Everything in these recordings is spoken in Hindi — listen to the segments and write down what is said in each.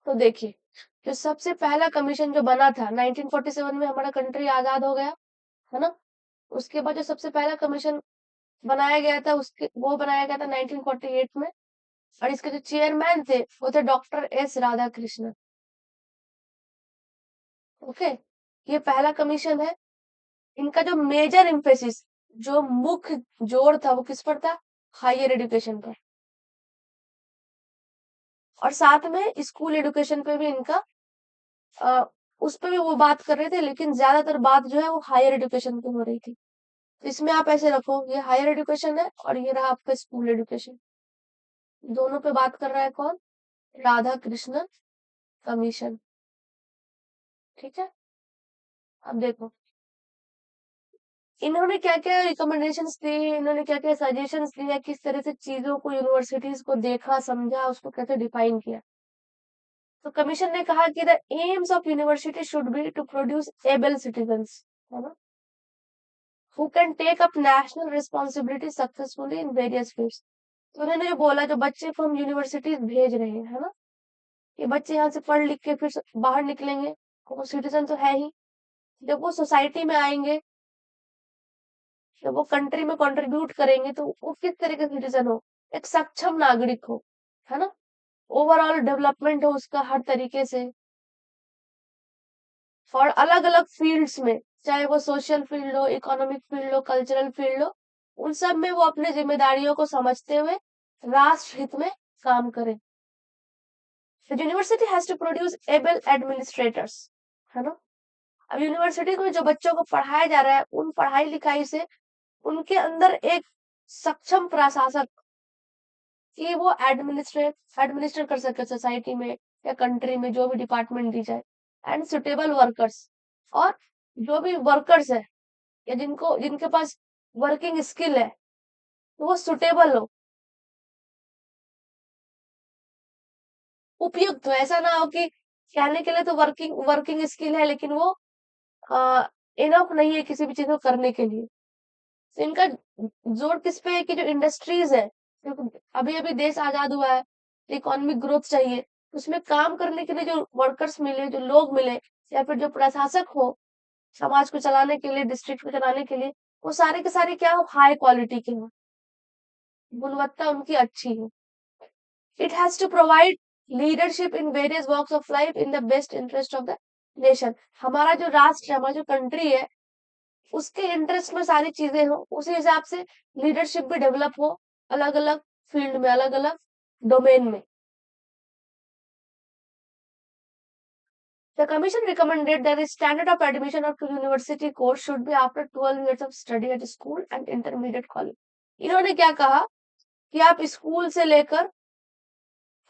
तो देखिए, जो सबसे पहला कमीशन जो बना था 1947 में, हमारा कंट्री आजाद हो गया, है ना? उसके बाद जो सबसे पहला कमीशन बनाया गया था, उसके वो बनाया गया था 1948 में, और इसके जो चेयरमैन थे वो थे डॉक्टर एस राधाकृष्णन। ओके, ये पहला कमीशन है। इनका जो मेजर एम्फेसिस, जो मुख्य जोर था, वो किस पर था? हायर एजुकेशन पर। और साथ में स्कूल एजुकेशन पे भी इनका अ, उस पे भी वो बात कर रहे थे, लेकिन ज्यादातर बात जो है वो हायर एजुकेशन पे हो रही थी। तो इसमें आप ऐसे रखो, ये हायर एजुकेशन है और ये रहा आपका स्कूल एजुकेशन। दोनों पे बात कर रहा है कौन? राधा कृष्णन कमीशन। ठीक है, अब देखो इन्होंने क्या क्या रिकमेंडेशंस दी, इन्होंने क्या क्या सजेशंस दिया, किस तरह से चीजों को, यूनिवर्सिटीज को देखा, समझा, उसको कैसे डिफाइन किया। तो कमीशन ने कहा कि the aims of university should be to produce able citizens, है ना, who can take up national responsibility successfully in various fields. तो उन्होंने जो बोला, जो बच्चे को हम यूनिवर्सिटीज भेज रहे हैं, है ना, ये बच्चे यहाँ से पढ़ लिख के फिर बाहर निकलेंगे, वो सिटीजन तो है ही। जब वो सोसाइटी में आएंगे, जब वो कंट्री में कंट्रीब्यूट करेंगे, तो वो किस तरह का सिटीजन हो? एक सक्षम नागरिक हो, है ना, ओवरऑल डेवलपमेंट हो उसका हर तरीके से। और अलग अलग फील्ड्स में, चाहे वो सोशल फील्ड हो, इकोनॉमिक फील्ड हो, कल्चरल फील्ड हो, उन सब में वो अपने जिम्मेदारियों को समझते हुए राष्ट्र हित में काम करें। University has to produce able administrators, है ना। अब यूनिवर्सिटी में जो बच्चों को पढ़ाया जा रहा है, उन पढ़ाई लिखाई से उनके अंदर एक सक्षम प्रशासक, कि वो एडमिनिस्टर कर सके सोसाइटी में या कंट्री में, जो भी डिपार्टमेंट दी जाए। एंड सुटेबल वर्कर्स, और जो भी वर्कर्स है या जिनको जिनके पास वर्किंग स्किल है, तो वो सुटेबल हो, उपयुक्त हो। ऐसा ना हो कि कहने के लिए तो वर्किंग वर्किंग स्किल है, लेकिन वो इनफ नहीं है किसी भी चीज को करने के लिए। तो इनका जोर किस पे है कि जो इंडस्ट्रीज है, क्योंकि अभी अभी देश आजाद हुआ है, इकोनॉमिक ग्रोथ चाहिए, उसमें काम करने के लिए जो वर्कर्स मिले, जो लोग मिले, या फिर जो प्रशासक हो समाज को चलाने के लिए, डिस्ट्रिक्ट को चलाने के लिए, वो सारे के सारे क्या हो? हाई क्वालिटी के हो, गुणवत्ता उनकी अच्छी हो। It has to provide leadership in various walks of life in the best interest of the nation. हमारा जो राष्ट्र है, हमारा जो कंट्री है, उसके इंटरेस्ट में सारी चीजें हो, उसी हिसाब से लीडरशिप भी डेवलप हो, अलग अलग फील्ड में, अलग अलग डोमेन में। The commission recommended that the standard of admission of university course should be after 12 years of study at school and intermediate college. इन्होंने क्या कहा कि आप स्कूल से लेकर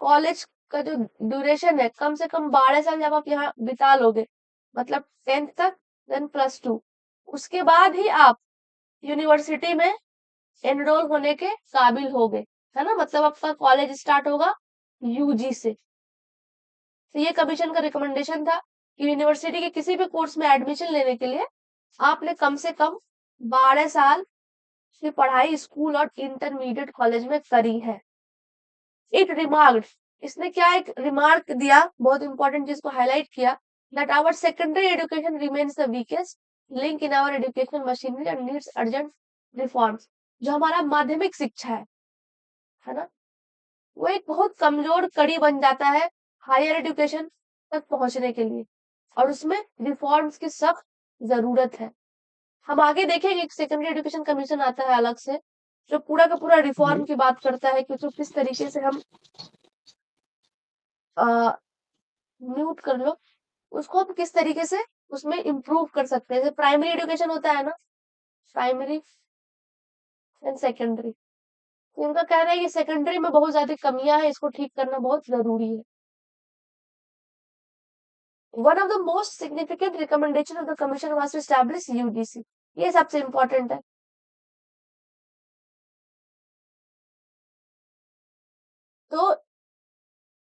कॉलेज का जो ड्यूरेशन है, कम से कम 12 साल जब आप यहाँ बिता लोगे, मतलब 10th तक, देन +2, उसके बाद ही आप यूनिवर्सिटी में एनरोल होने के काबिल हो गए, है ना, मतलब आपका कॉलेज स्टार्ट होगा यूजी से। तो ये कमीशन का रिकमेंडेशन था कि यूनिवर्सिटी के किसी भी कोर्स में एडमिशन लेने के लिए आपने कम से कम 12 साल की पढ़ाई स्कूल और इंटरमीडिएट कॉलेज में करी है। एक रिमार्क, इसने क्या एक रिमार्क दिया, बहुत इंपॉर्टेंट चीज को हाईलाइट किया, that our secondary education remains the weakest link in our education machinery and needs urgent reforms. जो हमारा माध्यमिक शिक्षा है ना, वो एक बहुत कमजोर कड़ी बन जाता है हायर एजुकेशन तक पहुंचने के लिए, और उसमें रिफॉर्म्स की सख्त जरूरत है। हम आगे देखेंगे, एक सेकेंडरी एजुकेशन कमीशन आता है अलग से, जो पूरा का पूरा रिफॉर्म की बात करता है कि उसको किस तरीके से हम म्यूट कर लो, उसको हम किस तरीके से उसमें इम्प्रूव कर सकते हैं। जैसे प्राइमरी एजुकेशन होता है ना, प्राइमरी एंड सेकेंडरी, तो इनका कहना है कि सेकेंडरी में बहुत ज्यादा कमियां हैं, इसको ठीक करना बहुत जरूरी है। One of the most significant recommendation of the commission was to establish UGC. ये सबसे इम्पोर्टेंट है। तो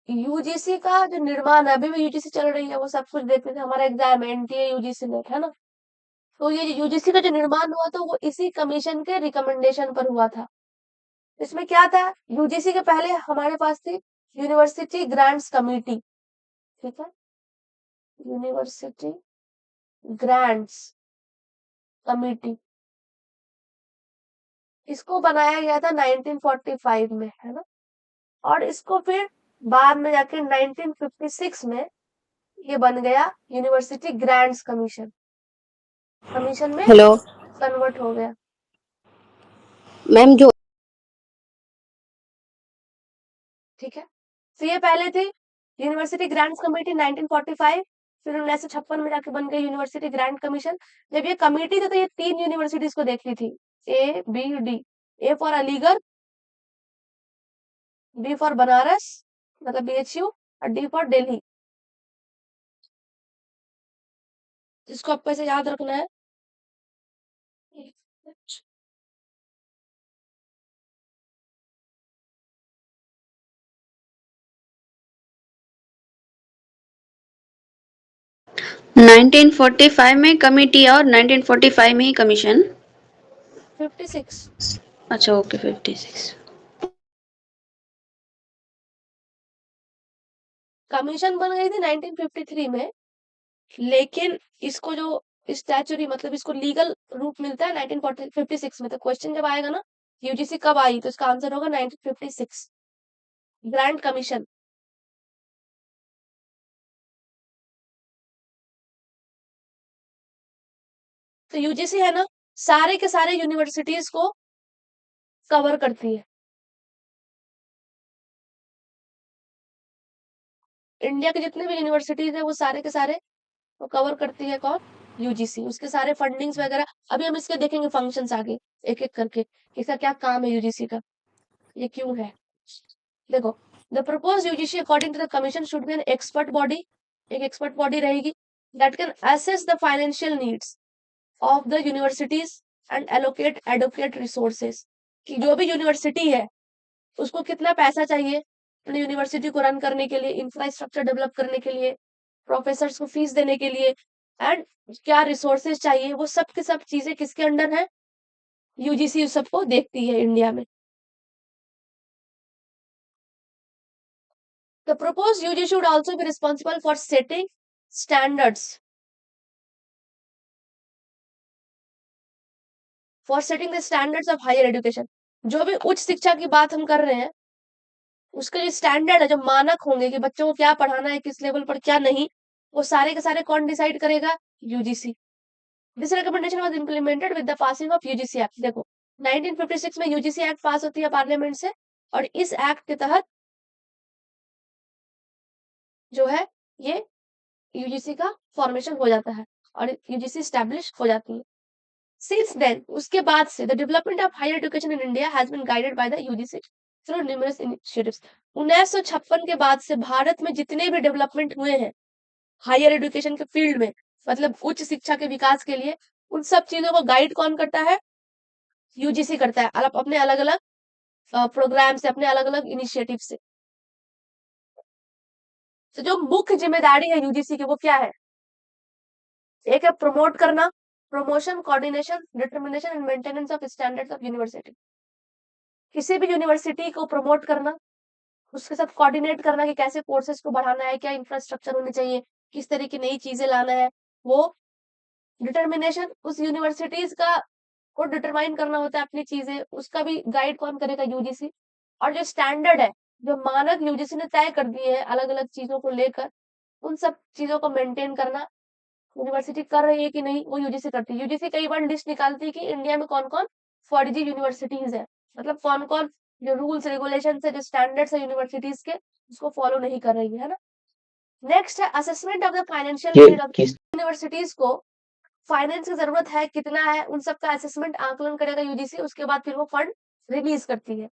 यूजीसी का जो निर्माण है, अभी भी यूजीसी चल रही है, वो सब कुछ देखते थे, हमारा एग्जाम है एनटीए यूजीसी नेट, है ना। तो ये यूजीसी का जो निर्माण हुआ था, वो इसी कमीशन के रिकमेंडेशन पर हुआ था। इसमें क्या था, यूजीसी के पहले हमारे पास थी यूनिवर्सिटी ग्रांट्स कमेटी, ठीक है, यूनिवर्सिटी ग्रांट्स कमिटी, इसको बनाया गया था 1945 में, है ना। और इसको फिर बाद में जाके 1956 में ये बन गया यूनिवर्सिटी ग्रांट्स कमीशन, कमीशन में हेलो कन्वर्ट हो गया। मैम। जो ठीक है, तो ये पहले थी यूनिवर्सिटी ग्रांट्स कमेटी 1945, फिर 1956 में जाके बन गई यूनिवर्सिटी ग्रांट कमीशन। जब ये कमेटी थी तो ये 3 यूनिवर्सिटीज को देखती थी, A B D. A for Aligarh, B for Banaras मतलब BHU, और डी फॉर दिल्ली। जिसको आपको ऐसे याद रखना है। 1945 में कमिटी और 1945 में ही कमीशन। 56 अच्छा ओके 56। कमीशन बन गई थी 1953 में, लेकिन इसको जो स्टैचुरी मतलब इसको लीगल रूप मिलता है 1956 में। तो क्वेश्चन जब आएगा ना यूजीसी कब आई, तो इसका आंसर होगा 1956 ग्रांट कमीशन। तो यूजीसी है ना, सारे के सारे यूनिवर्सिटीज को कवर करती है। इंडिया के जितने भी यूनिवर्सिटीज है वो सारे के सारे वो कवर करती है कौन, यूजीसी। उसके सारे फंडिंग्स वगैरह अभी हम इसके देखेंगे फंक्शंस आगे एक एक करके, इसका क्या काम है यूजीसी का, ये क्यों है। देखो, the propose UGC according to the commission should be an expert body, एक एक्सपर्ट बॉडी रहेगी that can assess the financial needs of the universities and allocate adequate resources, कि जो भी यूनिवर्सिटी है उसको कितना पैसा चाहिए अपनी यूनिवर्सिटी को रन करने के लिए, इंफ्रास्ट्रक्चर डेवलप करने के लिए, प्रोफेसर्स को फीस देने के लिए, एंड क्या रिसोर्सेज चाहिए, वो सब की सब चीजें किसके अंडर है, यूजीसी उस सबको देखती है इंडिया में। The proposed UG should also be responsible for setting standards, for setting the standards of higher education। जो भी उच्च शिक्षा की बात हम कर रहे हैं उसके जो स्टैंडर्ड है, जो मानक होंगे कि बच्चों को क्या पढ़ाना है, किस लेवल पर क्या नहीं, वो सारे के सारे कौन डिसाइड करेगा, UGC. This recommendation was implemented with the passing of UGC act. देखो 1956 में यूजीसी एक्ट पास होती है पार्लियामेंट से, और इस एक्ट के तहत जो है ये यूजीसी का फॉर्मेशन हो जाता है और यूजीसी स्टैब्लिश हो जाती है। Since then, उसके बाद से the development of higher education in India has been guided by the UGC through numerous initiatives। 1956 के बाद से भारत में जितने भी डेवलपमेंट हुए हैं हायर एजुकेशन के फील्ड में, मतलब उच्च शिक्षा के विकास के लिए, उन सब चीजों को गाइड कौन करता है, यूजीसी करता है, अपने अलग अलग प्रोग्राम से, अपने अलग अलग इनिशिएटिव से। तो जो मुख्य जिम्मेदारी है यूजीसी की वो क्या है, एक है प्रमोट करना, promotion, coordination, determination and maintenance of standards of university. किसी भी यूनिवर्सिटी को प्रमोट करना, उसके साथ कोऑर्डिनेट करना कि कैसे कोर्सेज को बढ़ाना है, क्या इंफ्रास्ट्रक्चर होने चाहिए, किस तरह की नई चीजें लाना है, वो डिटर्मिनेशन, उस यूनिवर्सिटीज का को डिटरमाइन करना होता है अपनी चीजें, उसका भी गाइड कौन करेगा, यूजीसी। और जो स्टैंडर्ड है, जो मानक यूजीसी ने तय कर दिए हैं अलग अलग चीजों को लेकर, उन सब चीजों को मेंटेन करना यूनिवर्सिटी कर रही है कि नहीं, वो यूजीसी करती है। यूजीसी कई बार लिस्ट निकालती है कि इंडिया में कौन कौन फर्जी यूनिवर्सिटीज है, मतलब कौन कौन जो रूल्स रेगुलेशन है, जो स्टैंडर्ड्स है यूनिवर्सिटीज के, उसको फॉलो नहीं कर रही है ना। नेक्स्ट है assessment of the financial need of universities को, फाइनेंस की जरूरत है कितना है, उन सब का असेसमेंट आकलन करेगा यूजीसी, उसके बाद फिर वो फंड रिलीज करती है।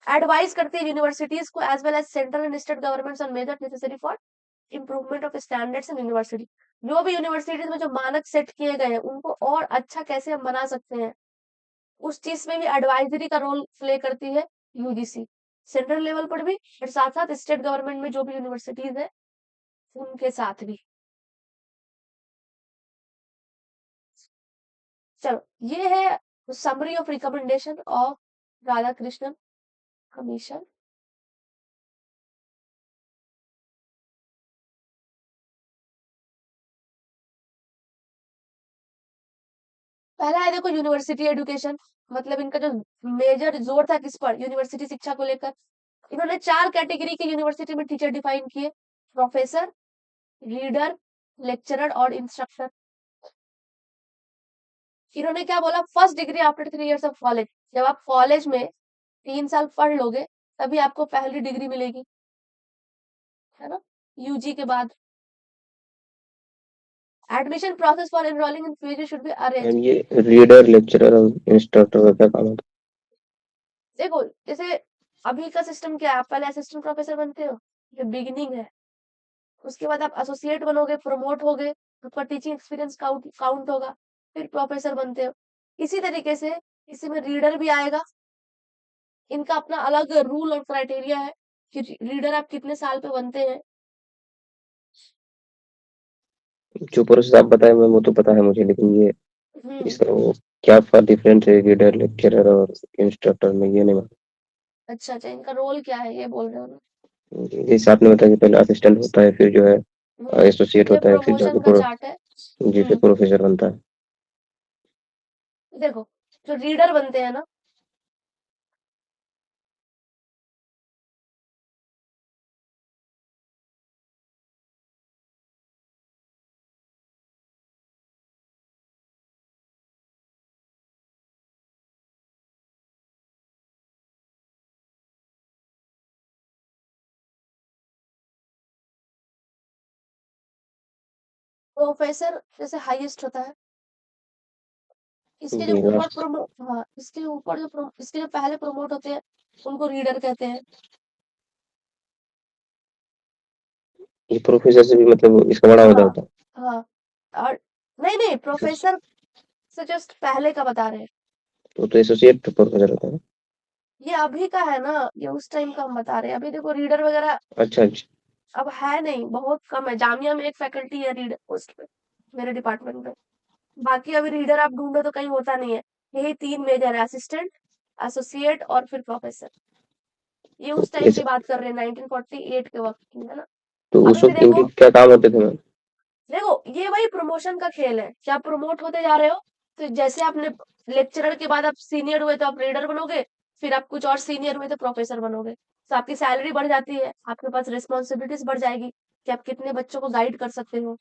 एडवाइस करती है यूनिवर्सिटीज को as well as central and state governments on major necessary for improvement of standards in university. जो भी यूनिवर्सिटीज में जो मानक सेट किए गए हैं उनको और अच्छा कैसे हम बना सकते हैं, उस चीज में भी एडवाइजरी का रोल प्ले करती है यूजीसी, सेंट्रल लेवल पर भी और साथ साथ स्टेट गवर्नमेंट में जो भी यूनिवर्सिटीज है उनके साथ भी। चलो, ये है summary of recommendation of Radhakrishnan commission. पहला है देखो यूनिवर्सिटी एजुकेशन, मतलब इनका जो मेजर जोर था किस पर, यूनिवर्सिटी शिक्षा को लेकर। इन्होंने 4 कैटेगरी के यूनिवर्सिटी में टीचर डिफाइन किए, प्रोफेसर, रीडर, लेक्चरर और इंस्ट्रक्टर। इन्होंने क्या बोला, first degree after 3 years of college, जब आप कॉलेज में 3 साल पढ़ लोगे तभी आपको पहली डिग्री मिलेगी, है ना, यूजी के बाद। Admission process for enrolling in PG should be arrange. Ma'am ये रीडर, लेक्चरर और इंस्ट्रक्टर का क्या काम होता देखो जैसे अभी का सिस्टम क्या है, आप पहले असिस्टेंट प्रोफेसर बनते हो, जो बिगिनिंग है, उसके बाद आप एसोसिएट बनोगे, प्रमोट होगे, आपका टीचिंग एक्सपीरियंस काउंट काउंट होगा, फिर प्रोफेसर बनते हो। इसी तरीके से इसी में रीडर भी आएगा। इनका अपना अलग रूल और क्राइटेरिया है कि रीडर आप कितने साल पे बनते हैं। है? जो प्रोसेस आप बताए मैम वो तो पता है मुझे, लेकिन ये हम्म इसका वो क्या डिफरेंस है रीडर, लेक्चरर और इंस्ट्रक्टर में, ये नहीं अच्छा अच्छा, इनका रोल क्या है ये बोल रहे हो ना। मालूम। जैसे आपने बताया कि पहले असिस्टेंट होता है, फिर जो है एसोसिएट ये होता है, फिर जाके प्रमोशन का चार्ट है। जी फिर प्रोफेसर बनता है। देखो जो रीडर बनते हैं ना, प्रोफेसर जैसे हाईएस्ट होता है, इसके जो जी ऊपर लास्ट प्रमो हाँ, इसके ऊपर जो इसके जो पहले प्रमोट होते हैं उनको रीडर कहते हैं। ये प्रोफेसर से भी मतलब इसका बड़ा होता हाँ होता है। हाँ, और नहीं नहीं, प्रोफेसर से जस्ट पहले का बता रहे हैं। तो एसोसिएट प्रोफेसर होता है। ये अभी का है ना, ये उस टाइम का हम बता रहे हैं। अभी देखो रीडर वगैरह अच्छा अच्छा। अब है नहीं, बहुत कम है। जामिया में एक फैकल्टी है रीडर पोस्ट पे, मेरे डिपार्टमेंट में। बाकी अभी रीडर आप ढूंढो तो कहीं होता नहीं है। यही 3 मेजर है, असिस्टेंट, एसोसिएट और फिर प्रोफेसर। ये तो उस टाइम इस की बात कर रहे हैं, 1948 के वक्त की, है ना। तो अभी उस भी वक्त इनके देखो, क्या काम होते थे मैम? देखो ये वही प्रमोशन का खेल है कि आप प्रमोट होते जा रहे हो। तो जैसे आपने लेक्चरर के बाद आप सीनियर हुए तो आप रीडर बनोगे, फिर आप कुछ और सीनियर हुए तो प्रोफेसर बनोगे, तो आपकी सैलरी बढ़ जाती है, आपके पास रिस्पॉन्सिबिलिटीज बढ़ जाएगी कि आप कितने बच्चों को गाइड कर सकते हो।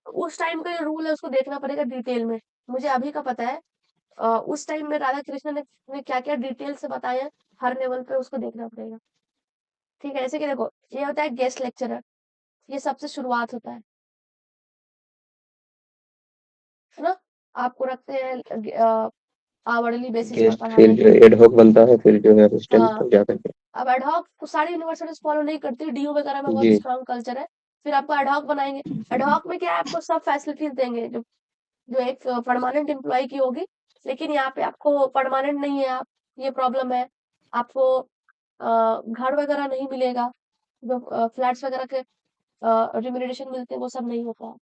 तो उस टाइम का जो रूल है उसको देखना पड़ेगा डिटेल में। मुझे अभी का पता है, उस टाइम में राधा कृष्ण ने क्या क्या डिटेल से बताया है, हर लेवल पे उसको देखना पड़ेगा। ठीक है, जैसे कि देखो ये होता है गेस्ट लेक्चरर, ये सबसे शुरुआत होता है ना। आपको रखते हैं आवरली बेसिस पर गेस्ट फिर पढ़ाने के जो लिए। एडहॉक बनता है, फिर जो है असिस्टेंट हाँ, तक जा करके। अब एडहॉक तो सारी यूनिवर्सिटीज फॉलो नहीं करती, डीयू वगैरह में बहुत जी स्ट्रांग कल्चर है। फिर आपको एडहॉक बनाएंगे। एडहॉक में क्या है, आपको सब फैसिलिटीज देंगे जो जो एक परमानेंट एम्प्लॉय की होगी। लेकिन यहाँ पे आपको परमानेंट नहीं है आप, ये प्रॉब्लम है। आपको घर वगैरह नहीं मिलेगा, जो फ्लैट्स वगैरह के रिम्यूनरेशन मिलते हैं वो सब नहीं होता है।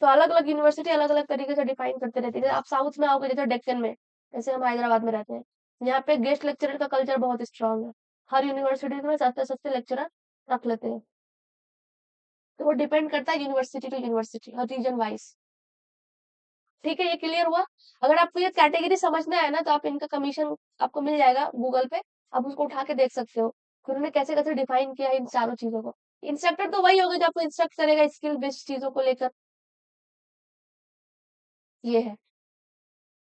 तो अलग अलग यूनिवर्सिटी अलग अलग तरीके से डिफाइन करते रहती है। जैसे आप साउथ में आओगे, जैसे डेक्कन में, जैसे हम हैदराबाद में रहते हैं, यहाँ पे गेस्ट लेक्चरर का कल्चर बहुत स्ट्रांग है। हर यूनिवर्सिटी में सस्ते सस्ते लेक्चरर रख लेते हैं। तो वो डिपेंड करता है यूनिवर्सिटी टू यूनिवर्सिटी और रीजन वाइज। ठीक है, ये क्लियर हुआ। अगर आपको ये कैटेगरी समझना है ना, तो आप इनका कमीशन आपको मिल जाएगा गूगल पे, आप उसको उठा के देख सकते हो कि उन्होंने कैसे कैसे डिफाइन किया है इन चारों चीजों को। इंस्ट्रक्टर तो वही होगा जो आपको इंस्ट्रक्ट करेगा स्किल बेस्ड चीजों को लेकर। ये है।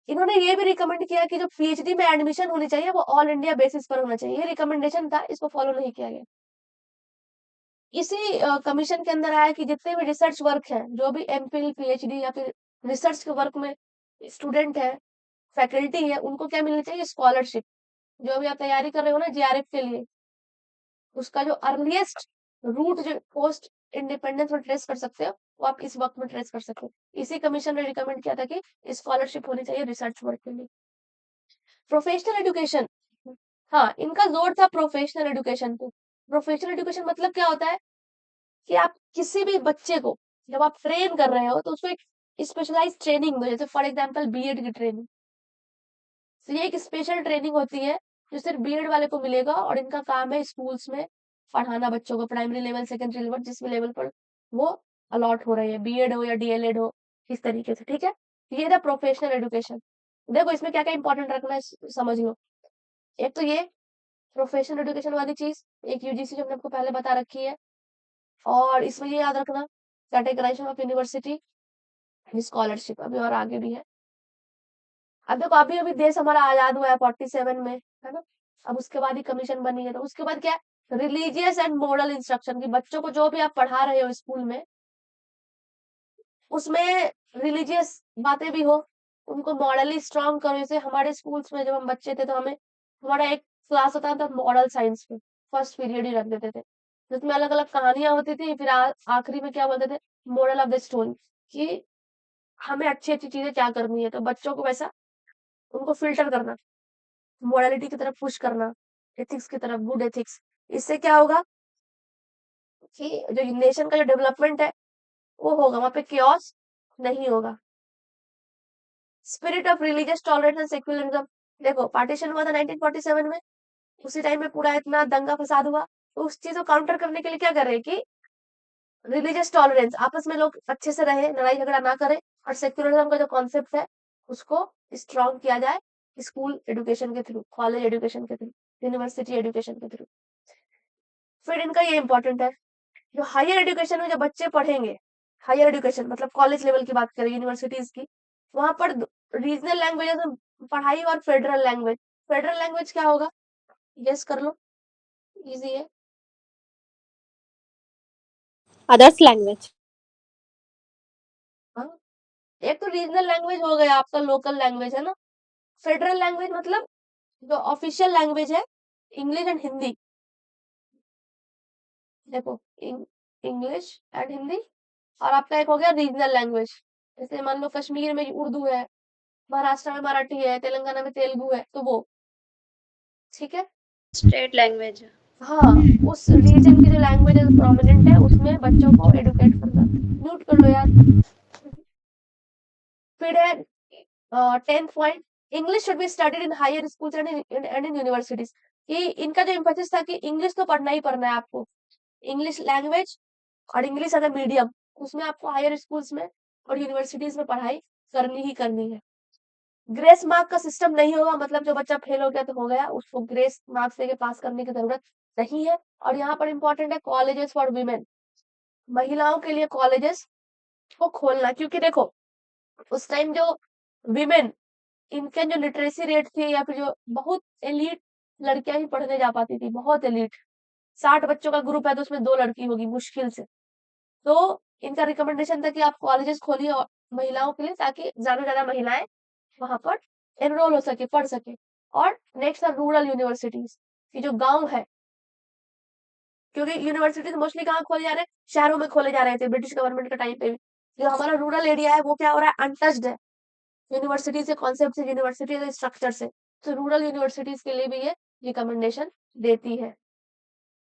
इन्होंने ये भी रिकमेंड किया कि जो पीएचडी में एडमिशन होनी चाहिए वो ऑल इंडिया बेसिस पर होना चाहिए। ये रिकमेंडेशन था, इसको फॉलो नहीं किया गया। इसी कमीशन के अंदर आया कि जितने भी रिसर्च वर्क है, जो भी एमफिल पीएचडी या फिर रिसर्च के वर्क में स्टूडेंट है, फैकल्टी है, उनको क्या मिलनी चाहिए, स्कॉलरशिप। जो अभी आप तैयारी कर रहे हो ना जेआरएफ के लिए, उसका जो अर्लीस्ट रूट जो पोस्ट इंडिपेंडेंस में ट्रेस कर सकते हो, वो आप इस वक्त में ट्रेस कर सकते हो। इसी कमीशन ने रिकमेंड किया था कि स्कॉलरशिप होनी चाहिए रिसर्च वर्क के लिए। प्रोफेशनल एजुकेशन, हाँ इनका जोर था प्रोफेशनल एजुकेशन पे। प्रोफेशनल एजुकेशन मतलब क्या होता है कि आप किसी भी बच्चे को जब आप ट्रेन कर रहे हो तो उसको एक स्पेशलाइज ट्रेनिंग दो, जैसे फॉर एग्जांपल बीएड की ट्रेनिंग। तो ये एक स्पेशल ट्रेनिंग होती है जो सिर्फ बीएड वाले को मिलेगा, और इनका काम है स्कूल्स में पढ़ाना बच्चों को, प्राइमरी लेवल, सेकेंडरी लेवल, जिस भी लेवल पर वो अलॉट हो रहे हैं, बीएड हो या डीएलएड हो, इस तरीके से। ठीक है, ये था प्रोफेशनल एजुकेशन। देखो इसमें क्या क्या इंपॉर्टेंट रखना है समझ लो। एक तो ये प्रोफेशनल एजुकेशन वाली चीज, एक यूजीसी जो हमने आपको पहले बता रखी है, और इसमें ये याद रखना कैटेगराइजेशन ऑफ यूनिवर्सिटी, स्कॉलरशिप अभी और आगे भी है। अब देखो अभी अभी देश हमारा आजाद हुआ है 47 में, है ना। अब उसके बाद ही कमीशन बनी है, तो उसके बाद क्या है, रिलीजियस एंड मोरल इंस्ट्रक्शन की बच्चों को जो भी आप पढ़ा रहे हो स्कूल में, उसमें रिलीजियस बातें भी हो, उनको मॉरली स्ट्रांग करो। जैसे हमारे स्कूल्स में जब हम बच्चे थे तो हमें हमारा एक क्लास होता था मॉरल साइंस में, फर्स्ट पीरियड ही रख देते थे, जिसमें अलग अलग कहानियां होती थी, फिर आखिरी में क्या बोलते थे, मोरल ऑफ द स्टोरी, कि हमें अच्छी अच्छी चीजें क्या करनी है। तो बच्चों को वैसा उनको फिल्टर करना, मोरालिटी की तरफ पुश करना, एथिक्स की तरफ, गुड एथिक्स। इससे क्या होगा कि जो नेशन का जो डेवलपमेंट है वो होगा, वहां पे केओस नहीं होगा। Spirit of religious tolerance and secularism, देखो पार्टीशन हुआ था 1947 में, उसी टाइम में पूरा इतना दंगा फसाद हुआ, तो उस चीज को काउंटर करने के लिए क्या कर रहे हैं कि रिलीजियस टॉलरेंस, आपस में लोग अच्छे से रहे, लड़ाई झगड़ा ना करें, और सेक्युलरिज्म का जो कॉन्सेप्ट है उसको स्ट्रॉन्ग किया जाए स्कूल एजुकेशन के थ्रू, कॉलेज एजुकेशन के थ्रू, यूनिवर्सिटी एजुकेशन के थ्रू। फिर इनका ये इंपॉर्टेंट है, जो हायर एजुकेशन में जो बच्चे पढ़ेंगे, हायर एजुकेशन मतलब कॉलेज लेवल की बात करें, यूनिवर्सिटीज की, वहां पर रीजनल लैंग्वेजेस में पढ़ाई और फेडरल लैंग्वेज। फेडरल लैंग्वेज क्या होगा, गेस कर लो, इजी है। Others language. हाँ, एक तो रीजनल लैंग्वेज हो गया आपका, लोकल लैंग्वेज है ना। फेडरल लैंग्वेज मतलब जो ऑफिशियल लैंग्वेज है, इंग्लिश एंड हिंदी। देखो इंग्लिश एंड हिंदी, और आपका एक हो गया रीजनल लैंग्वेज। जैसे मान लो कश्मीर में उर्दू है, महाराष्ट्र में मराठी है, तेलंगाना में तेलुगु है, तो वो ठीक है। State language. हाँ, उस रीजन की जो लैंग्वेज प्रोमिनेंट है उसमें बच्चों को एडुकेट करना। म्यूट कर लो यार। फिर है 10th point, English should be studied in higher schools and in universities. कि इनका जो इम्फेसिस था कि इंग्लिश तो पढ़ना ही पढ़ना है आपको, इंग्लिश लैंग्वेज और इंग्लिश एज अ मीडियम, उसमें आपको हायर स्कूल्स में और यूनिवर्सिटीज में पढ़ाई करनी ही करनी है। ग्रेस मार्क का सिस्टम नहीं होगा, मतलब जो बच्चा फेल हो गया तो हो गया, उसको ग्रेस मार्क्स देके पास करने की जरूरत नहीं है। और यहाँ पर इंपॉर्टेंट है कॉलेजेस फॉर वीमेन, महिलाओं के लिए कॉलेजेस को खोलना, क्योंकि देखो उस टाइम जो विमेन, इनके जो लिटरेसी रेट थी, या फिर जो बहुत एलीट लड़कियां ही पढ़ने जा पाती थी, बहुत एलीट, 60 बच्चों का ग्रुप है तो उसमें 2 लड़की होगी मुश्किल से। तो इनका रिकमेंडेशन था कि आप कॉलेजेस खोलिए महिलाओं के लिए, ताकि ज्यादा से ज्यादा महिलाएं वहां पर एनरोल हो सके, पढ़ सके। और नेक्स्ट है रूरल यूनिवर्सिटीज, की जो गांव है, क्योंकि यूनिवर्सिटीज मोस्टली कहाँ खोले जा रहे हैं, शहरों में खोले जा रहे थे ब्रिटिश गवर्नमेंट के टाइम पे भी। जो हमारा रूरल एरिया है वो क्या हो रहा है, अनटच्ड है यूनिवर्सिटी से, कॉन्सेप्ट से, यूनिवर्सिटी से, स्ट्रक्चर से। तो रूरल यूनिवर्सिटीज के लिए भी ये रिकमेंडेशन देती है।